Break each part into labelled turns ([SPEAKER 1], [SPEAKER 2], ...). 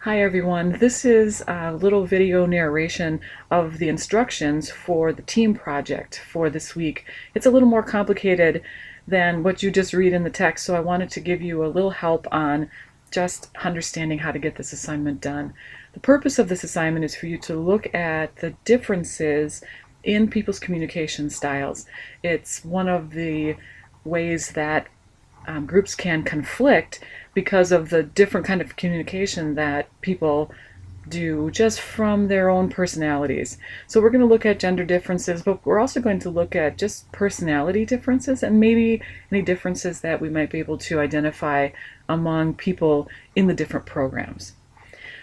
[SPEAKER 1] Hi everyone, this is a little video narration of the instructions for the team project for this week. It's a little more complicated than what you just read in the text, so I wanted to give you a little help on just understanding how to get this assignment done. The purpose of this assignment is for you to look at the differences in people's communication styles. It's one of the ways that groups can conflict because of the different kind of communication that people do just from their own personalities. So we're going to look at gender differences, but we're also going to look at just personality differences and maybe any differences that we might be able to identify among people in the different programs.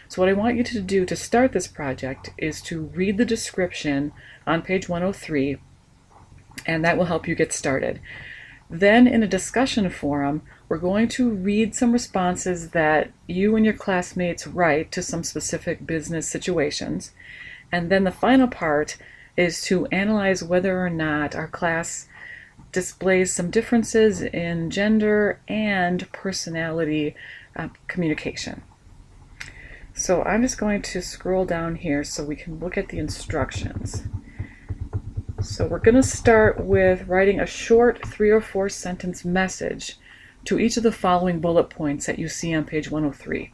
[SPEAKER 1] So what I want you to do to start this project is to read the description on page 103, and that will help you get started. Then in a discussion forum, we're going to read some responses that you and your classmates write to some specific business situations. And then the final part is to analyze whether or not our class displays some differences in gender and personality communication. So I'm just going to scroll down here so we can look at the instructions. So we're going to start with writing a short 3 or 4 sentence message to each of the following bullet points that you see on page 103.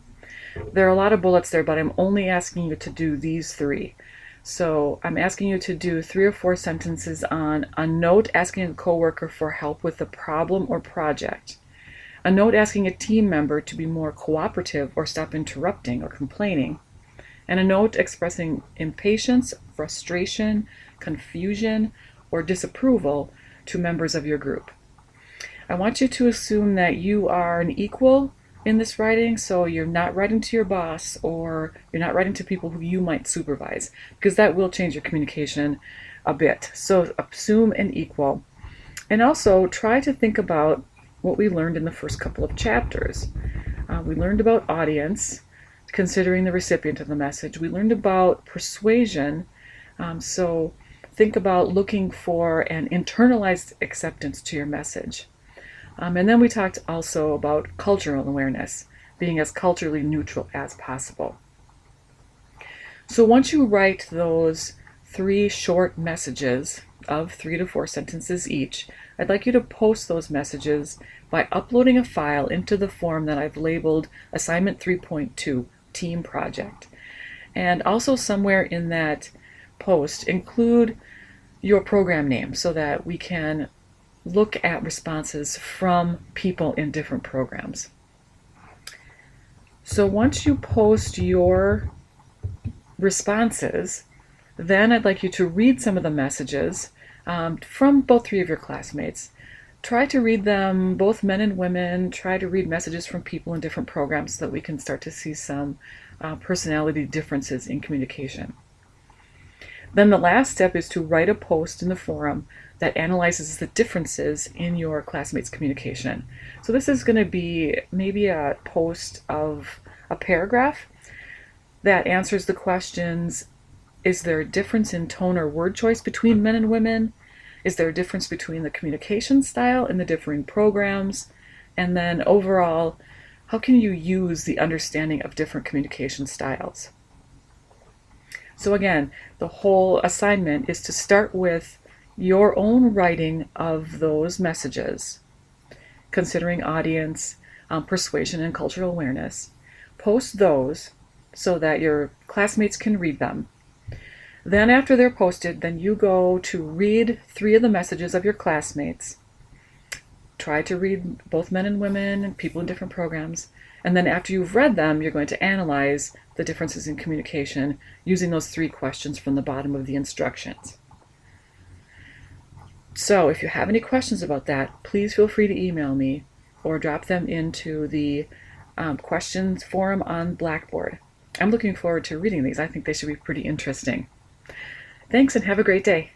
[SPEAKER 1] There are a lot of bullets there, but I'm only asking you to do these 3. So I'm asking you to do 3 or 4 sentences on a note asking a coworker for help with a problem or project, a note asking a team member to be more cooperative or stop interrupting or complaining, and a note expressing impatience, frustration, confusion, or disapproval to members of your group. I want you to assume that you are an equal in this writing, so you're not writing to your boss or you're not writing to people who you might supervise, because that will change your communication a bit. So assume an equal. And also try to think about what we learned in the first couple of chapters. We learned about audience, considering the recipient of the message. We learned about persuasion, so think about looking for an internalized acceptance to your message. And then we talked also about cultural awareness, being as culturally neutral as possible. So once you write those 3 short messages of 3 to 4 sentences each, I'd like you to post those messages by uploading a file into the form that I've labeled Assignment 3.2 Team Project. And also somewhere in that post include your program name so that we can look at responses from people in different programs. So once you post your responses, then I'd like you to read some of the messages from both 3 of your classmates. Try to read them, both men and women. Try to read messages from people in different programs so that we can start to see some personality differences in communication. Then the last step is to write a post in the forum that analyzes the differences in your classmates' communication. So this is going to be maybe a post of a paragraph that answers the questions: is there a difference in tone or word choice between men and women? Is there a difference between the communication style in the differing programs? And then overall, how can you use the understanding of different communication styles? So again, the whole assignment is to start with your own writing of those messages, considering audience, persuasion, and cultural awareness. Post those so that your classmates can read them. Then after they're posted, then you go to read 3 of the messages of your classmates. Try to read both men and women and people in different programs. And then after you've read them, you're going to analyze the differences in communication using those 3 questions from the bottom of the instructions. So if you have any questions about that, please feel free to email me or drop them into the questions forum on Blackboard. I'm looking forward to reading these. I think they should be pretty interesting. Thanks and have a great day.